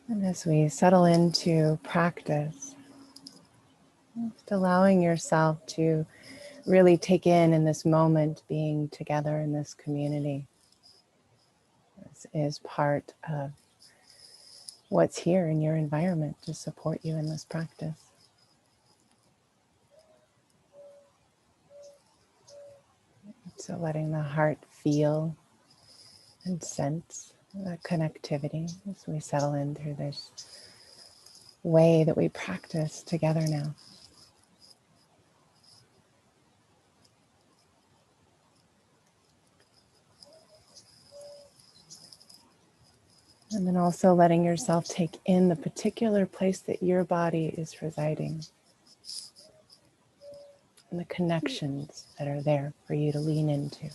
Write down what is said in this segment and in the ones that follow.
And as we settle into practice, just allowing yourself to really take in this moment being together in this community. This is part of what's here in your environment to support you in this practice. So letting the heart feel and sense that connectivity as we settle in through this way that we practice together now. And then also letting yourself take in the particular place that your body is residing and the connections that are there for you to lean into.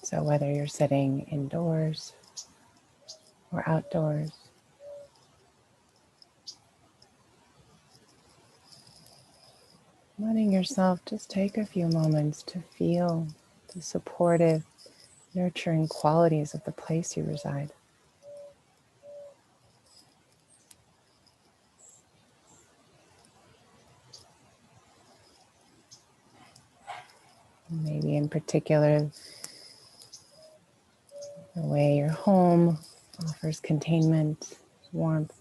So whether you're sitting indoors or outdoors, letting yourself just take a few moments to feel the supportive, nurturing qualities of the place you reside. Maybe in particular, the way your home offers containment, warmth,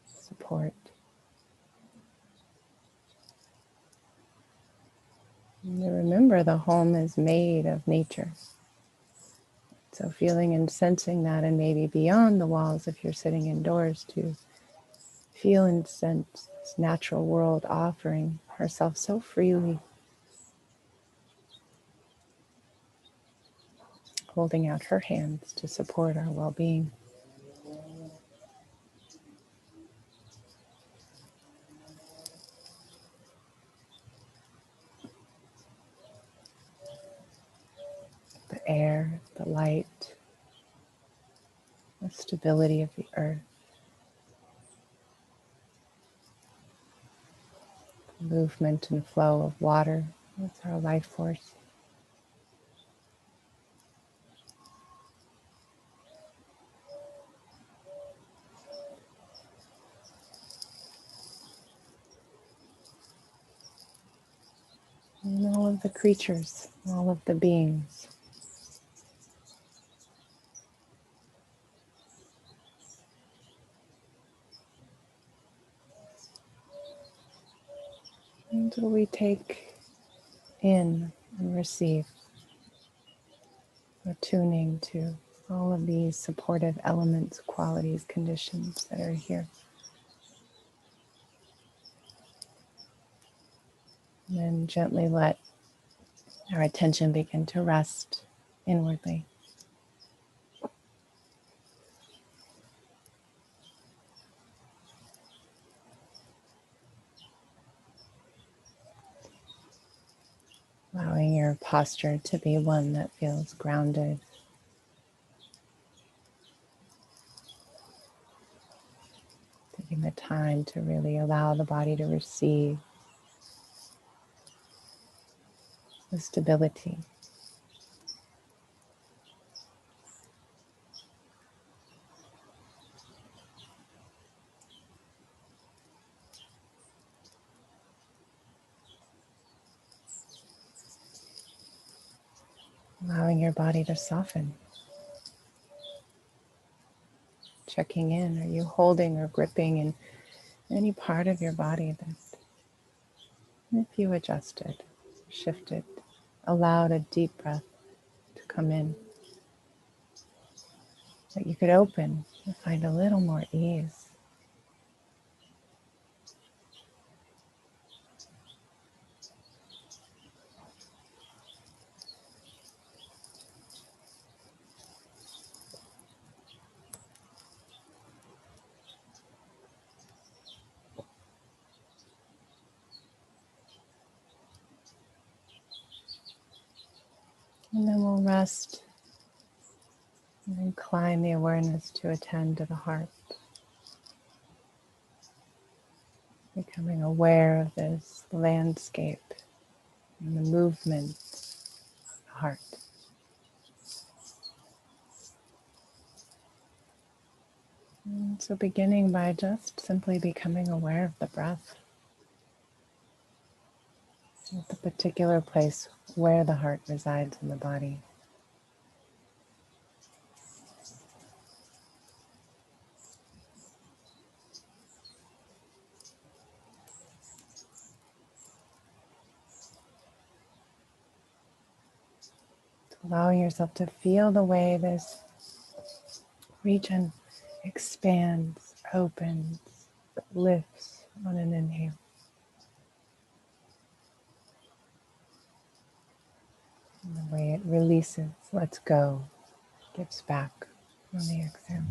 support. And remember, the home is made of nature. So feeling and sensing that, and maybe beyond the walls if you're sitting indoors, to feel and sense this natural world offering herself so freely, holding out her hands to support our well-being. The air, the light, the stability of the earth, the movement and flow of water. That's our life force. And all of the creatures, all of the beings. Until we take in and receive, attuning to all of these supportive elements, qualities, conditions that are here. And then gently let our attention begin to rest inwardly. Allowing your posture to be one that feels grounded. Taking the time to really allow the body to receive the stability. Allowing your body to soften. Checking in, are you holding or gripping in any part of your body that, if you adjusted, shifted, allowed a deep breath to come in, that you could open and find a little more ease. And then we'll rest and incline the awareness to attend to the heart. Becoming aware of this landscape and the movement of the heart. And so beginning by just simply becoming aware of the breath, at the particular place where the heart resides in the body. Allowing yourself to feel the way this region expands, opens, lifts on an inhale. And the way it releases, lets go, gives back on the exhale.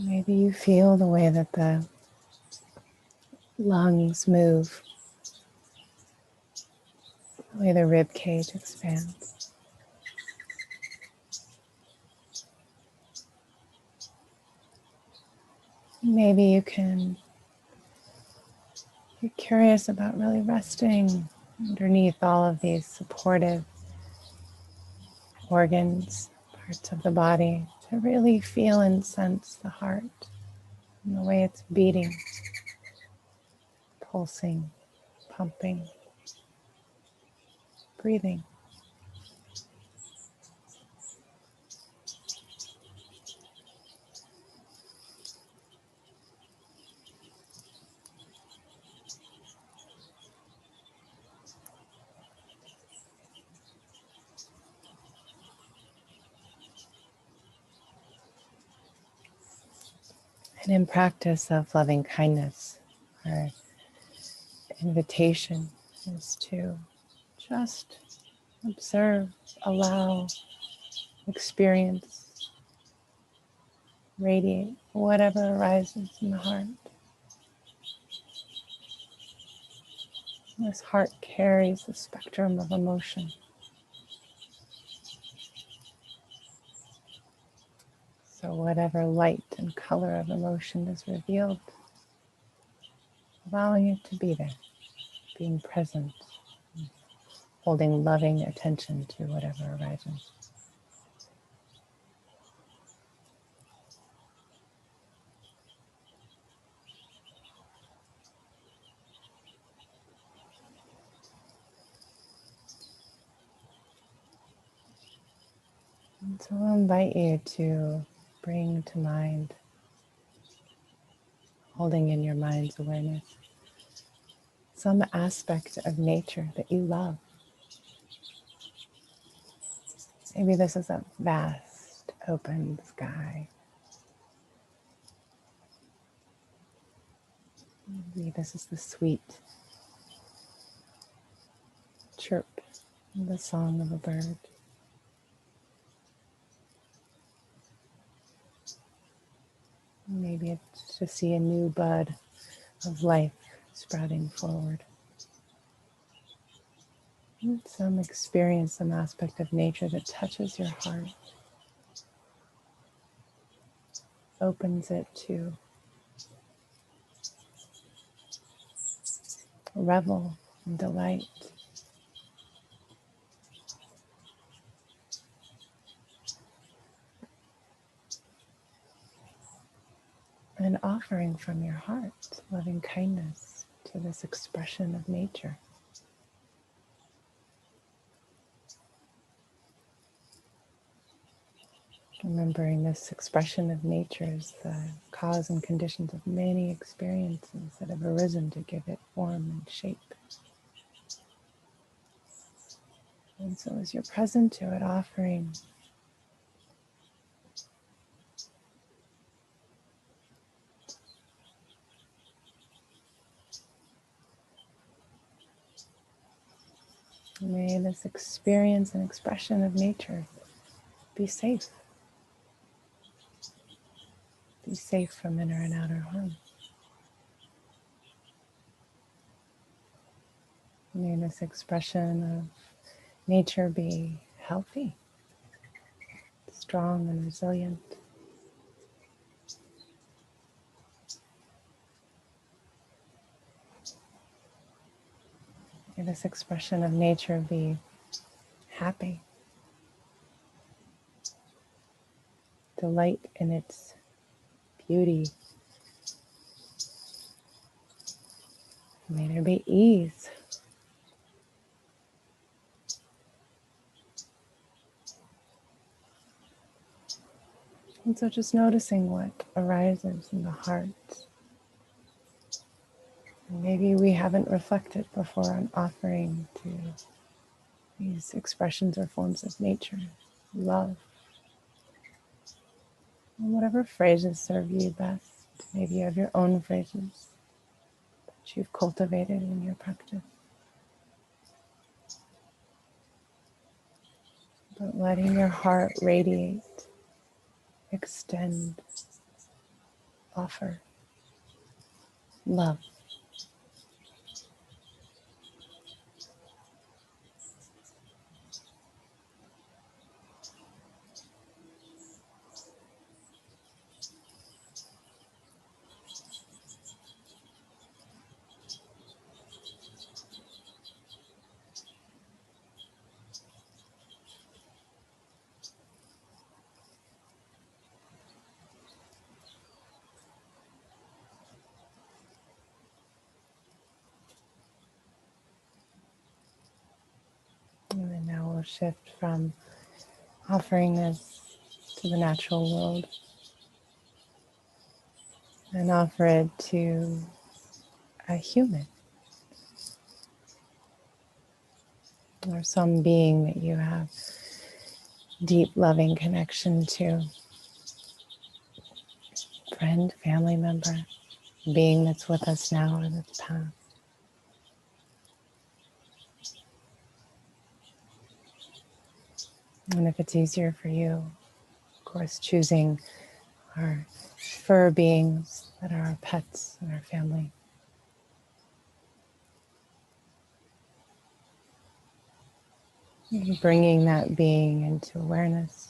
Maybe you feel the way that the lungs move, the way the rib cage expands. Maybe you can be curious about really resting underneath all of these supportive organs, parts of the body, to really feel and sense the heart and the way it's beating, pulsing, pumping, breathing. And in practice of loving kindness, our invitation is to just observe, allow, experience, radiate whatever arises in the heart. This heart carries the spectrum of emotion. So whatever light and color of emotion is revealed, allowing it to be there, being present, holding loving attention to whatever arises. And so I'll invite you to bring to mind, holding in your mind's awareness, some aspect of nature that you love. Maybe this is a vast open sky. Maybe this is the sweet chirp of the song of a bird. Maybe it's to see a new bud of life sprouting forward. And some experience, some aspect of nature that touches your heart, opens it to revel and delight. An offering from your heart, loving kindness to this expression of nature. Remembering this expression of nature is the cause and conditions of many experiences that have arisen to give it form and shape. And so as you're present to it, offering may this experience and expression of nature be safe. Be safe from inner and outer harm. May this expression of nature be healthy, strong, and resilient. May this expression of nature be happy, delight in its beauty. May there be ease. And so just noticing what arises in the heart. And maybe we haven't reflected before on offering to these expressions or forms of nature, love, and whatever phrases serve you best. Maybe you have your own phrases that you've cultivated in your practice. But letting your heart radiate, extend, offer love. And then now we'll shift from offering this to the natural world and offer it to a human or some being that you have deep loving connection to. Friend, family member, being that's with us now or that's past. And if it's easier for you, of course, choosing our fur beings that are our pets and our family. Bringing that being into awareness.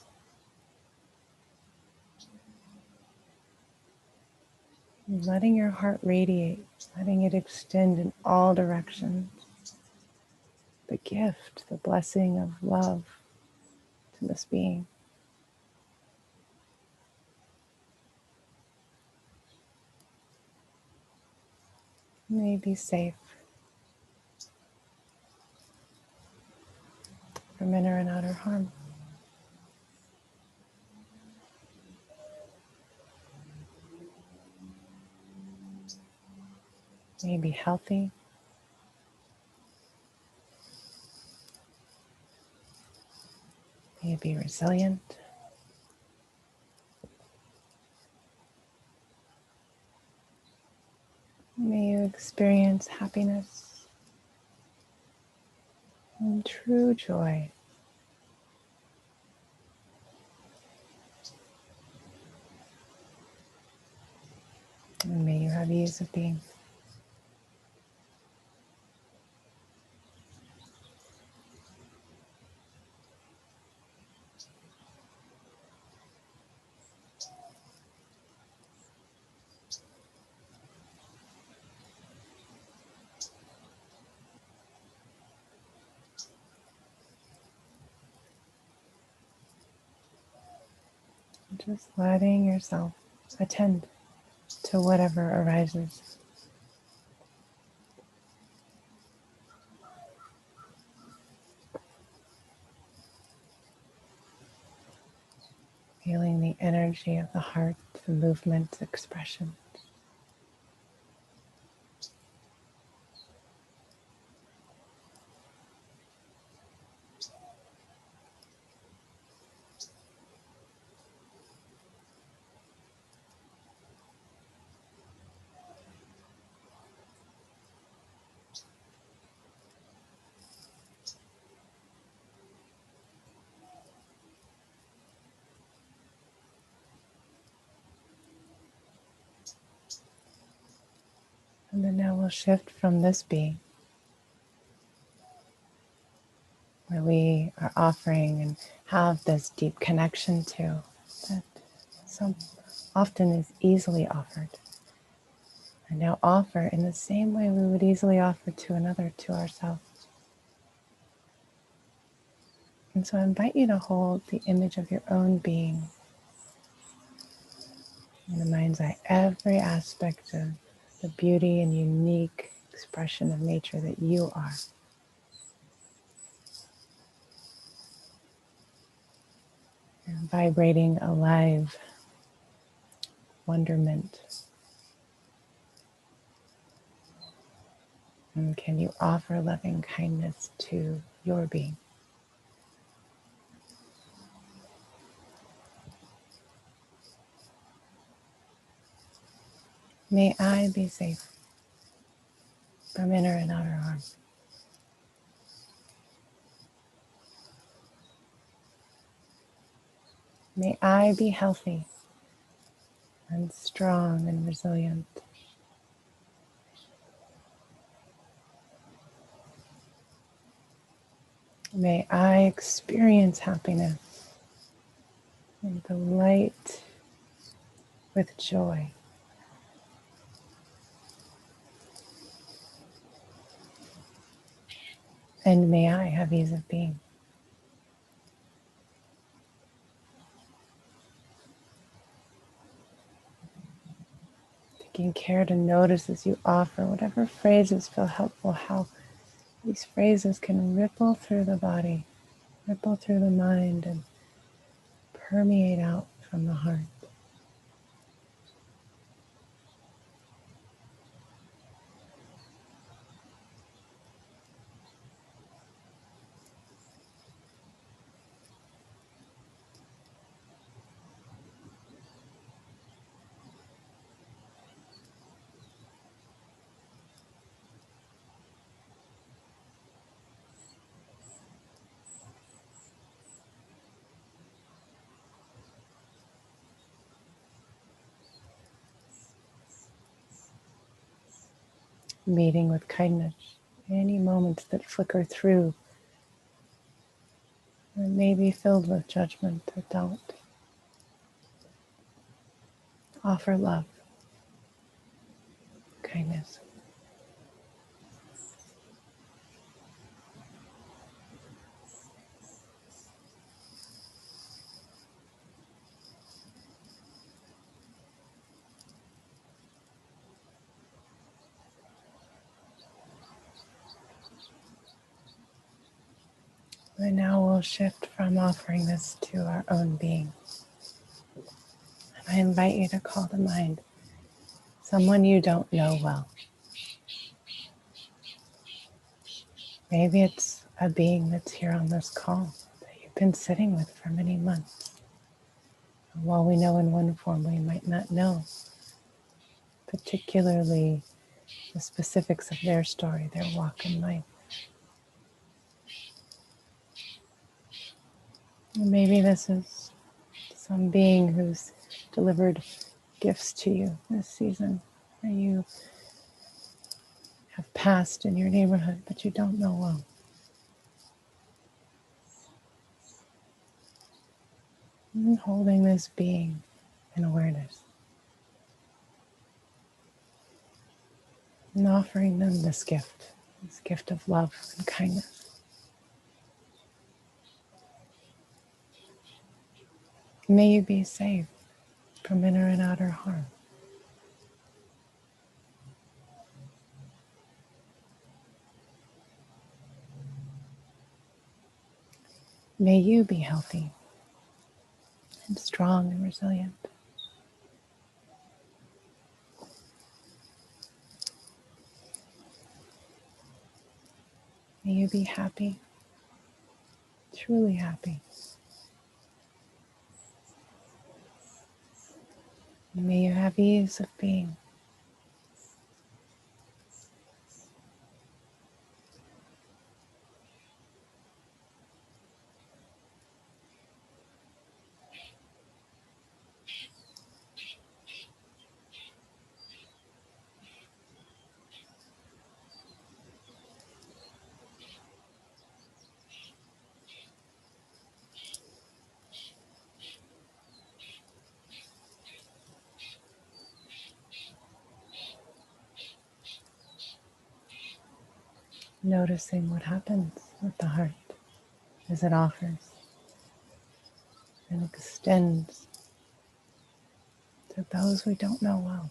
Letting your heart radiate, letting it extend in all directions. The gift, the blessing of love to this being. May be safe from inner and outer harm. May be healthy. May be resilient. May you experience happiness and true joy. And may you have ease of being. Just letting yourself attend to whatever arises. Feeling the energy of the heart, the movement, expression. And then now we'll shift from this being. We're that we are offering and have this deep connection to, that so often is easily offered. And now offer in the same way we would easily offer to another, to ourselves. And so I invite you to hold the image of your own being in the mind's eye, every aspect of the beauty and unique expression of nature that you are. And vibrating alive wonderment. And can you offer loving kindness to your being? May I be safe from inner and outer harm. May I be healthy and strong and resilient. May I experience happiness and delight with joy. And may I have ease of being. Taking care to notice as you offer whatever phrases feel helpful, how these phrases can ripple through the body, ripple through the mind, and permeate out from the heart. Meeting with kindness, any moments that flicker through that may be filled with judgment or doubt. Offer love, kindness. And now we'll shift from offering this to our own being. And I invite you to call to mind someone you don't know well. Maybe it's a being that's here on this call that you've been sitting with for many months. And while we know in one form, we might not know particularly the specifics of their story, their walk in life. And maybe this is some being who's delivered gifts to you this season, that you have passed in your neighborhood, but you don't know well. And holding this being in awareness and offering them this gift of love and kindness. May you be safe from inner and outer harm. May you be healthy and strong and resilient. May you be happy, truly happy. And may you have ease of being. noticing what happens with the heart as it offers and extends to those we don't know well.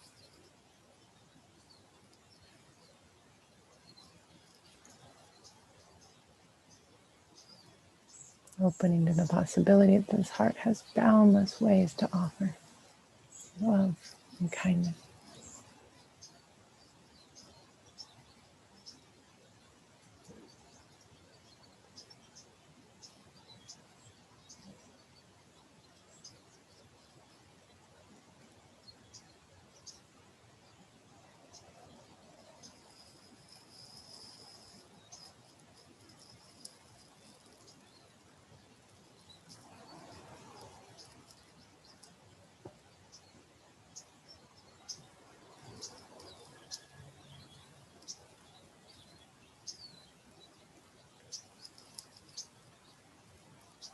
Opening to the possibility that this heart has boundless ways to offer love and kindness.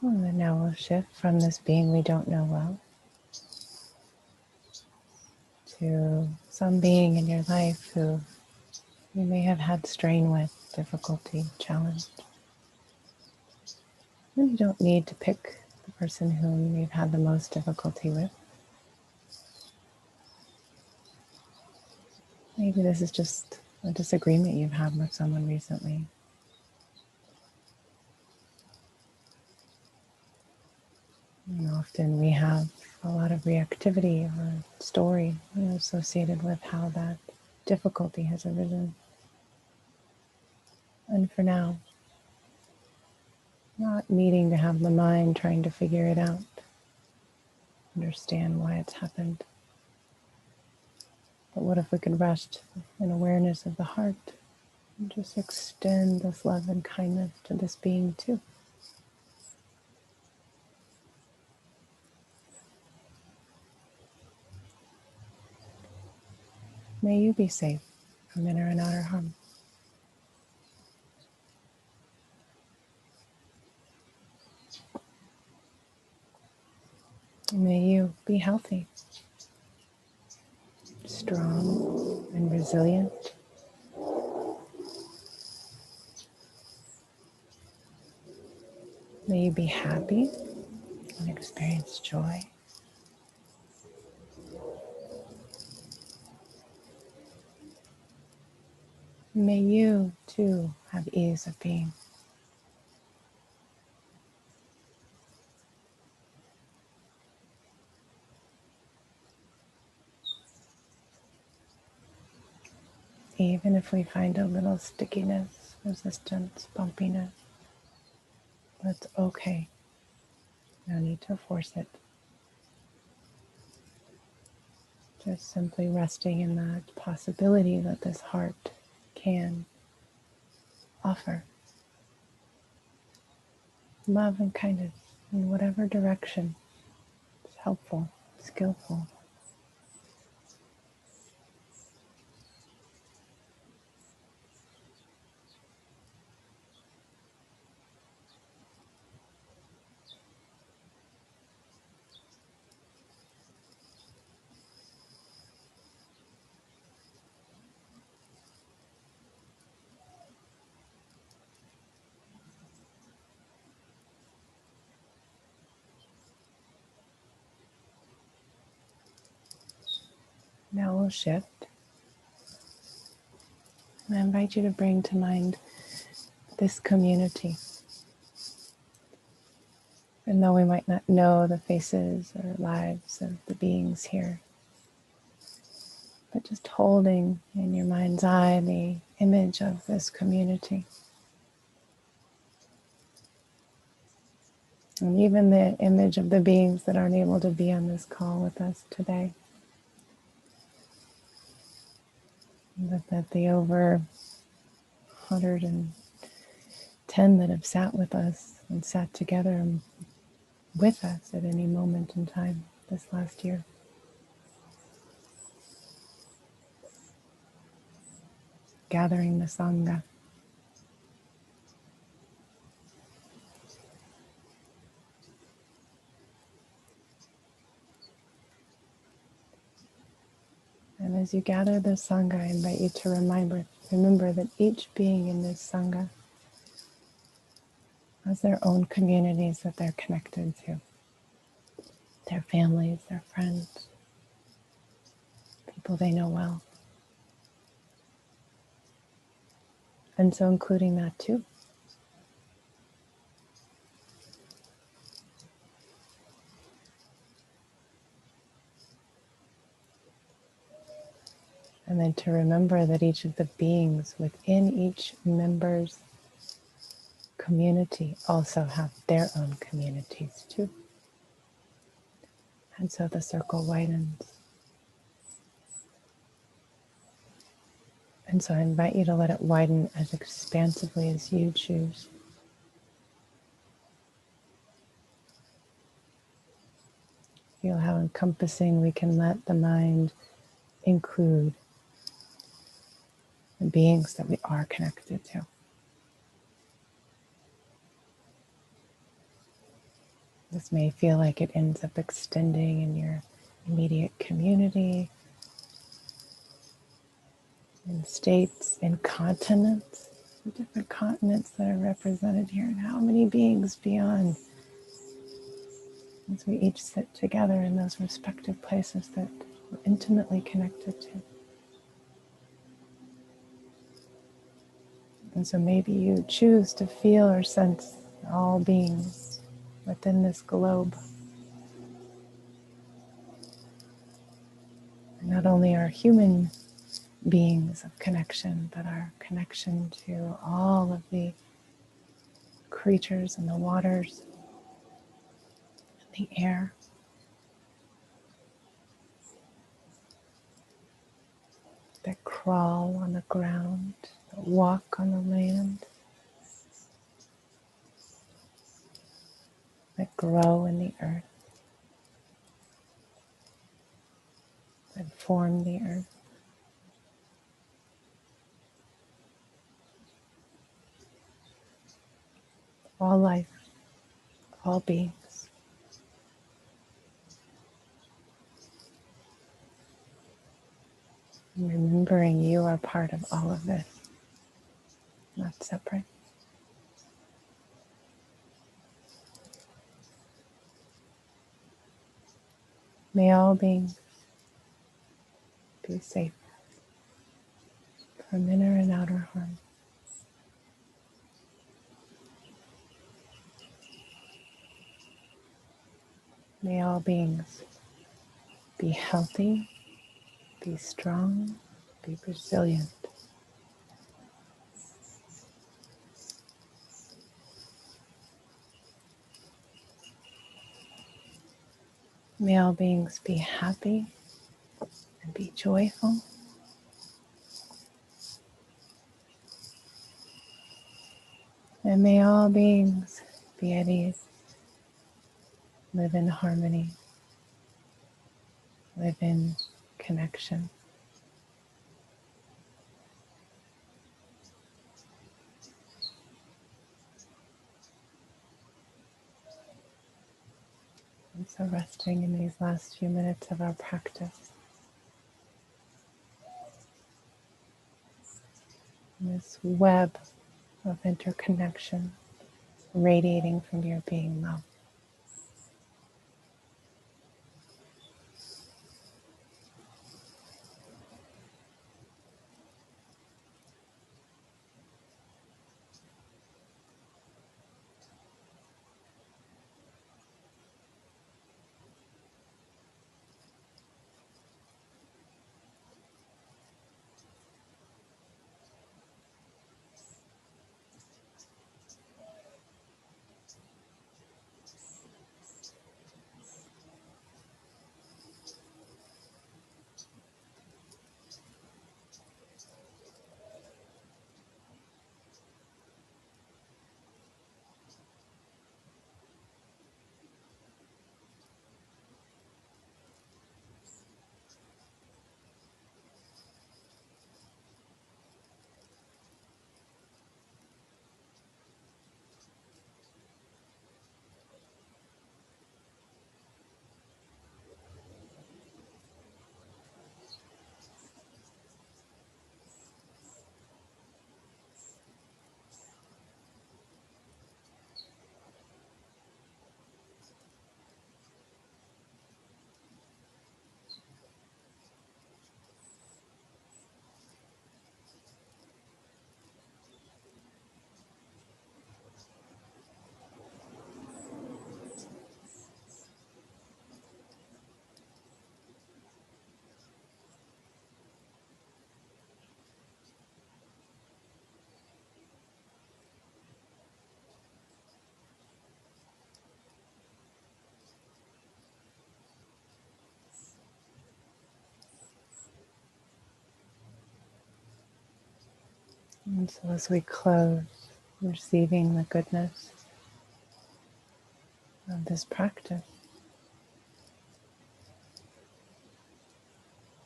And then now we'll shift from this being we don't know well to some being in your life who you may have had strain with, difficulty, challenge. And you don't need to pick the person whom you've had the most difficulty with. Maybe this is just a disagreement you've had with someone recently. And often we have a lot of reactivity or story associated with how that difficulty has arisen. And for now, not needing to have the mind trying to figure it out, understand why it's happened. But what if we could rest in awareness of the heart and just extend this love and kindness to this being too? May you be safe from inner and outer harm. May you be healthy, strong, and resilient. May you be happy and experience joy. May you, too, have ease of being. Even if we find a little stickiness, resistance, bumpiness, that's okay. No need to force it. Just simply resting in that possibility that this heart can offer love and kindness in whatever direction is helpful, skillful. Now we'll shift. And I invite you to bring to mind this community. And though we might not know the faces or lives of the beings here, but just holding in your mind's eye the image of this community. And even the image of the beings that aren't able to be on this call with us today. That the over 110 that have sat with us and sat together with us at any moment in time this last year. Gathering the Sangha. And as you gather the Sangha, I invite you to Remember that each being in this Sangha has their own communities that they're connected to, their families, their friends, people they know well. And so including that too. And then to remember that each of the beings within each member's community also have their own communities too. And so the circle widens. And so I invite you to let it widen as expansively as you choose. Feel how encompassing we can let the mind include the beings that we are connected to. This may feel like it ends up extending in your immediate community, in states, in continents, the different continents that are represented here, and how many beings beyond, as we each sit together in those respective places that we're intimately connected to. And so maybe you choose to feel or sense all beings within this globe. Not only our human beings of connection, but our connection to all of the creatures in the waters, the air, that crawl on the ground, that walk on the land, that grow in the earth, that form the earth. All life, all beings. And remembering you are part of all of this, not separate. May all beings be safe from inner and outer harm. May all beings be healthy, be strong, be resilient. May all beings be happy and be joyful. And may all beings be at ease, live in harmony, live in connection. And so resting in these last few minutes of our practice, in this web of interconnection radiating from your being love. And so as we close, receiving the goodness of this practice,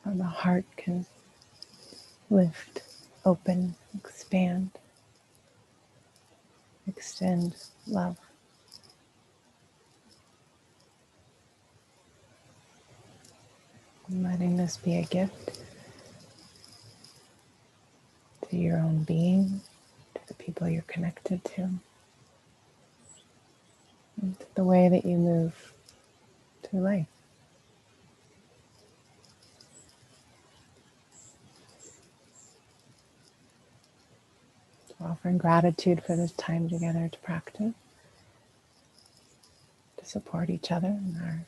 how the heart can lift, open, expand, extend love. And letting this be a gift to your own being, to the people you're connected to, and to the way that you move through life. So offering gratitude for this time together to practice, to support each other in our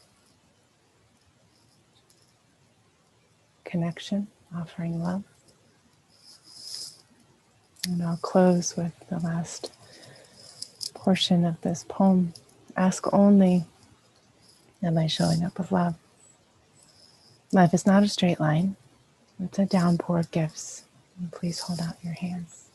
connection, offering love. And I'll close with the last portion of this poem. Ask only, am I showing up with love? Life is not a straight line. It's a downpour of gifts. And please hold out your hands.